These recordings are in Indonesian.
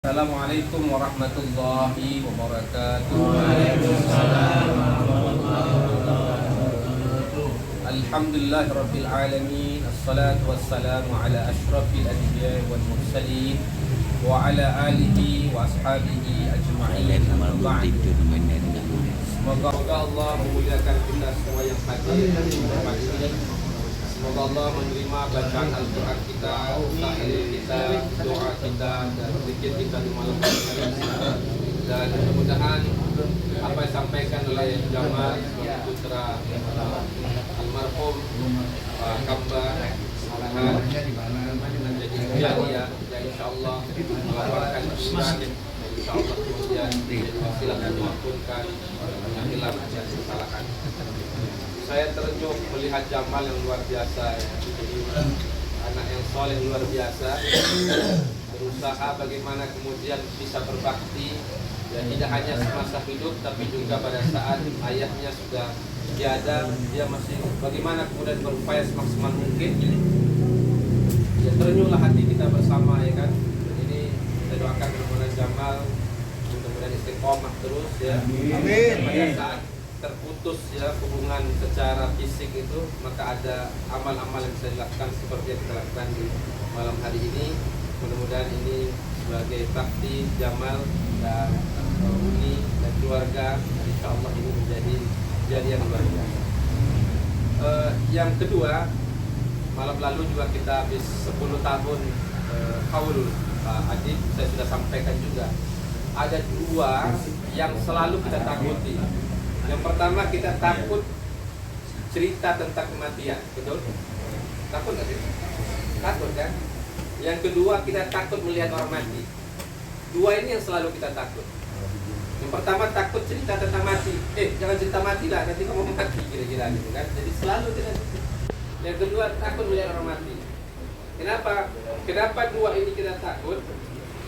Assalamualaikum warahmatullahi wabarakatuh. Waalaikumsalam warahmatullahi wabarakatuh. Alhamdulillahirabbil alamin. Assalatu wassalamu ala asyrafil anbiya'i wal mursalin wa ala alihi wa ashabihi ajma'in. Semoga Allah memuliakan kita semua yang hadir. Semoga Allah menerima bacaan Al-Quran kita, tahlil kita, doa kita, dan zikir kita di malam hari ini. Dan mudah-mudahan apa yang disampaikan oleh Jamal putra almarhum Pak Kamba menjadi jariah yang insyaAllah melapangkan iman, insyaAllah kemudian wasilah mengampunkan yang hilang dan kesalahan. Saya terjun melihat Jamal yang luar biasa ya. Jadi anak yang soleh luar biasa, berusaha bagaimana kemudian bisa berbakti ya, tidak hanya semasa hidup tapi juga pada saat ayahnya sudah tiada, dia masih bagaimana kemudian berupaya semaksimal mungkin ya, terenyuhlah hati kita bersama ya kan. Dan ini saya doakan mudah-mudahan Jamal mudah-mudahan istiqomah terus ya. Amin. Pada saat terputus ya hubungan secara fisik itu, maka ada amal-amal yang bisa dilakukan seperti yang kita lakukan di malam hari ini. Mudah-mudahan ini sebagai bakti Jamal dan Uni dan keluarga, dan insya Allah ini menjadi kejadian luar biasa. Yang kedua, malam lalu juga kita habis 10 tahun haul Pak Adib, saya sudah sampaikan juga. Ada dua yang selalu kita takuti. Yang pertama, kita takut cerita tentang kematian, betul? Takut nggak sih? Takut kan? Yang kedua, kita takut melihat orang mati. Dua ini yang selalu kita takut. Yang pertama, takut cerita tentang mati. Jangan cerita mati lah, nanti kamu mati, kira-kira gitu kan. Jadi selalu kita. Yang kedua, takut melihat orang mati. Kenapa? Kenapa dua ini kita takut?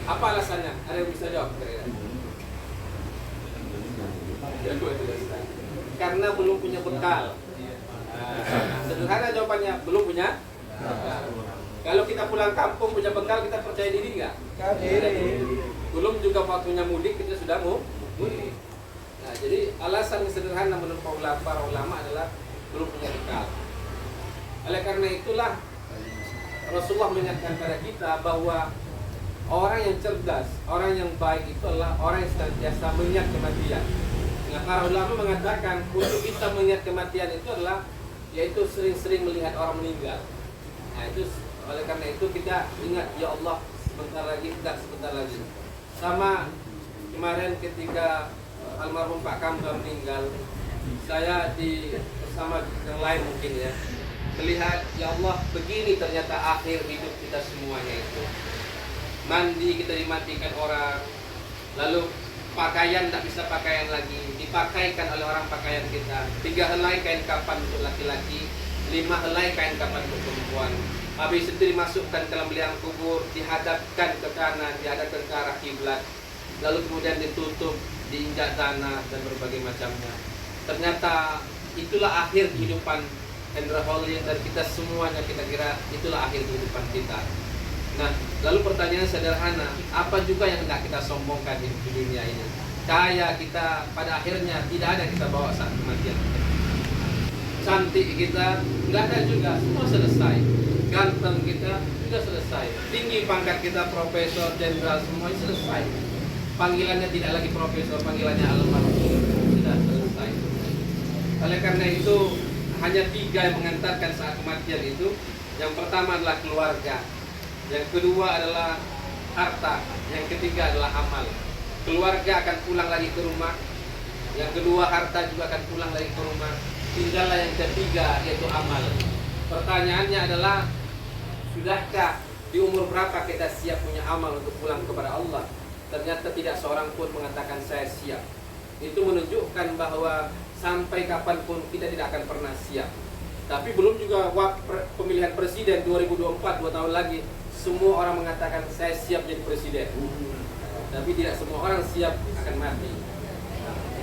Apa alasannya? Ada yang bisa jawab kira-kira? Karena belum punya bekal. Sederhana jawabannya, belum punya. Kalau kita pulang kampung punya bekal, kita percaya diri nggak? Belum juga waktunya mudik, kita sudah mau mudik. Nah, jadi alasan yang sederhana menurut para ulama adalah belum punya bekal. Oleh karena itulah Rasulullah mengingatkan pada kita bahwa orang yang cerdas, orang yang baik itu adalah orang yang senantiasa mengingat kematian. Nah, para ulama mengatakan untuk kita mengingat kematian itu adalah yaitu sering-sering melihat orang meninggal. Nah, itu oleh karena itu kita ingat, ya Allah, sebentar lagi, tidak sebentar lagi. Sama kemarin ketika almarhum Pak Kamba meninggal, saya bersama yang lain mungkin ya, melihat, ya Allah, begini ternyata akhir hidup kita semuanya itu. Mandi kita dimatikan orang, lalu pakaian tak bisa pakaian lagi, dipakaikan oleh orang pakaian kita. 3 helai kain kapan untuk laki-laki, 5 helai kain kapan untuk perempuan. Habis itu dimasukkan ke dalam liang kubur, dihadapkan ke kanan, dihadapkan ke arah kiblat, lalu kemudian ditutup, diinjak tanah dan berbagai macamnya. Ternyata itulah akhir kehidupan Hendra Holin dan kita semuanya, kita kira itulah akhir kehidupan kita. Nah, lalu pertanyaan sederhana, apa juga yang hendak kita sombongkan di dunia ini? Kaya kita pada akhirnya tidak ada yang kita bawa saat kematian. Cantik kita nggak ada juga, semua selesai. Ganteng kita juga selesai. Tinggi pangkat kita, profesor, jenderal, semuanya selesai. Panggilannya tidak lagi profesor, panggilannya almarhum, sudah selesai. Oleh karena itu hanya 3 yang mengantarkan saat kematian itu. Yang pertama adalah keluarga, yang kedua adalah harta, yang ketiga adalah amal. Keluarga akan pulang lagi ke rumah, yang kedua harta juga akan pulang lagi ke rumah, tinggallah yang ketiga yaitu amal. Pertanyaannya adalah, sudahkah di umur berapa kita siap punya amal untuk pulang kepada Allah? Ternyata tidak seorang pun mengatakan saya siap. Itu menunjukkan bahwa sampai kapanpun kita tidak akan pernah siap. Tapi belum juga pemilihan presiden 2024, 2 tahun lagi, semua orang mengatakan saya siap jadi presiden. Tapi tidak semua orang siap akan mati.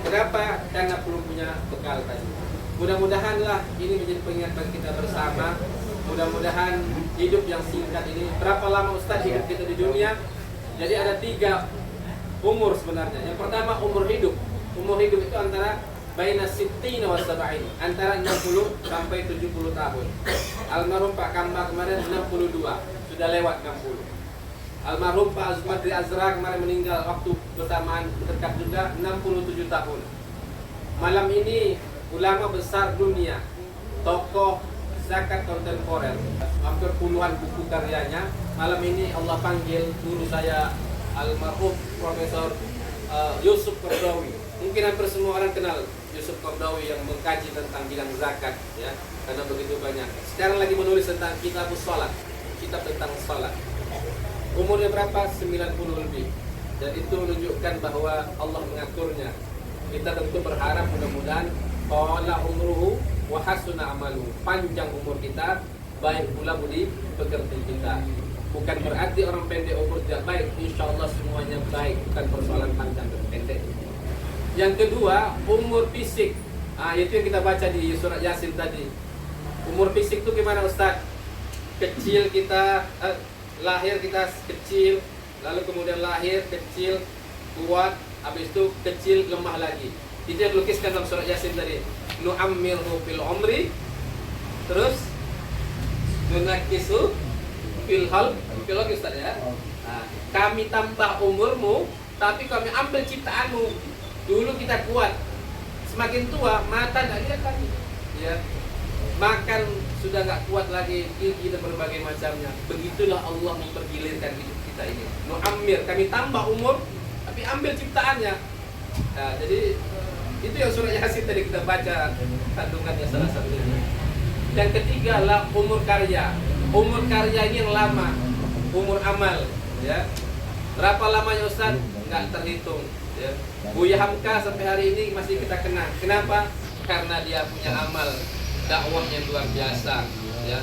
Kenapa? Karena belum punya bekal tadi. Mudah-mudahanlah ini menjadi pengingat kita bersama. Mudah-mudahan hidup yang singkat ini, berapa lama Ustaz hidup kita di dunia? Jadi ada 3 umur sebenarnya. Yang pertama umur hidup. Umur hidup itu antara baina sittina wa sab'in, antara 60 sampai 70 tahun. Almarhum Pak Kamba kemarin 62, sudah lewat 60. Almarhum Pak Azmadri Azra kemarin meninggal waktu bersamaan dekat juga 67 tahun. Malam ini ulama besar dunia, tokoh zakat kontemporer, hampir puluhan buku karyanya. Malam ini Allah panggil guru saya almarhum Profesor Yusuf Qaradawi. Mungkin hampir semua orang kenal Yusuf Qaradawi yang mengkaji tentang bidang zakat, ya, karena begitu banyak. Sekarang lagi menulis tentang kitab salat, kitab tentang salat. Umurnya berapa? 90 lebih. Dan itu menunjukkan bahwa Allah mengaturnya. Kita tentu berharap mudah-mudahan qala umruhu wa hasuna amalu, panjang umur kita, baik pula budi pekerti kita. Bukan berarti orang pendek umur tidak baik. Insya Allah semuanya baik, bukan persoalan panjang dan pendek. Yang kedua, umur fisik. Itu yang kita baca di surat Yasin tadi. Umur fisik itu gimana Ustaz? Kecil kita, lahir kita kecil, lalu kemudian lahir kecil, kuat, habis itu kecil, lemah lagi. Itu yang dilukiskan dalam surat Yasin tadi. Nu'ammirhu fil umri, terus nunakisu fil halq, Ustaz ya. Kami tambah umurmu, tapi kami ambil ciptaanmu. Dulu kita kuat, semakin tua mata nggak lihat lagi, ya. Makan sudah nggak kuat lagi, gigi dan berbagai macamnya. Begitulah Allah mempergilirkan hidup kita ini. Nu'ammir, kami tambah umur, tapi ambil ciptaannya. Jadi itu yang surah Yasin tadi kita baca kandungannya salah satunya. Yang ketiga lah umur karya. Umur karya ini yang lama, umur amal, ya. Berapa lamanya Ustaz? Nggak terhitung, ya. Buya Hamka sampai hari ini masih kita kenal. Kenapa? Karena dia punya amal dakwahnya luar biasa, ya.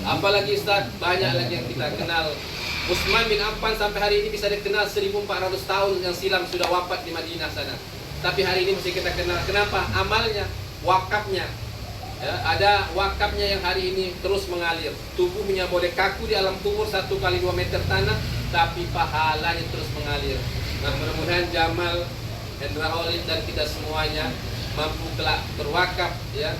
Apalagi Ustaz, banyak lagi yang kita kenal. Utsman bin Affan sampai hari ini bisa dikenal 1400 tahun yang silam sudah wafat di Madinah sana. Tapi hari ini masih kita kenal. Kenapa? Amalnya, wakafnya. Ya, ada wakafnya yang hari ini terus mengalir. Tubuhnya boleh kaku di alam kubur 1 kali 2 meter tanah, tapi pahalanya terus mengalir. Nah, mudah-mudahan Jamal, Hendra Holid dan kita semuanya mampu kelak berwakaf, ya.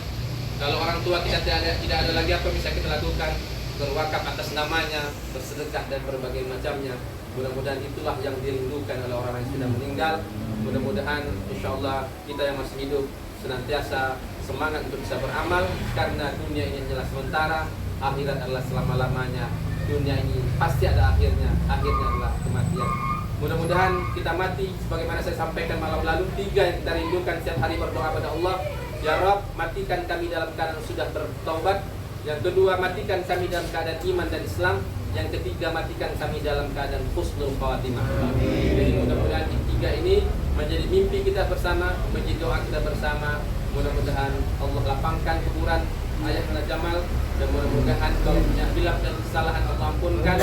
Kalau orang tua kita tidak ada lagi apa bisa kita lakukan, berwakaf atas namanya, bersedekah dan berbagai macamnya. Mudah-mudahan itulah yang dirindukan oleh orang yang sudah meninggal. Mudah-mudahan insyaallah kita yang masih hidup senantiasa semangat untuk bisa beramal, karena dunia ini adalah sementara, akhirat adalah selama-lamanya. Dunia ini pasti ada akhirnya adalah kematian. Mudah-mudahan kita mati sebagaimana saya sampaikan malam lalu, 3 yang kita rindukan setiap hari berdoa pada Allah. Ya Rabb, matikan kami dalam keadaan sudah bertaubat. Yang kedua, matikan kami dalam keadaan iman dan Islam. Yang ketiga, matikan kami dalam keadaan husnul khawatimah. Jadi mudah-mudahan 3 ini menjadi mimpi kita bersama, menjadi doa kita bersama. Mudah-mudahan Allah lapangkan kuburan Ayahna Jamal, dan mudah-mudahan kalau punya khilaf dan kesalahan Allah ampunkan,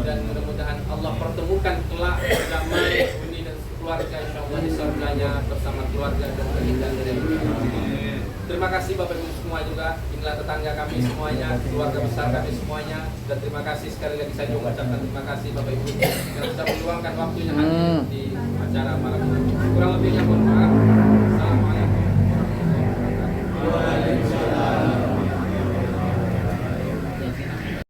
dan mudah-mudahan Allah pertemukan kelak Jamal, Uni dan keluarga insyaallah di surganya bersama keluarga dan keindahan dari Allah. Terima kasih Bapak Ibu semua juga, inilah tetangga kami semuanya, keluarga besar kami semuanya, dan terima kasih sekali lagi saya mengucapkan terima kasih Bapak Ibu yang sudah meluangkan waktunya hadir di acara malam ini. Kurang lebihnya mohon maaf.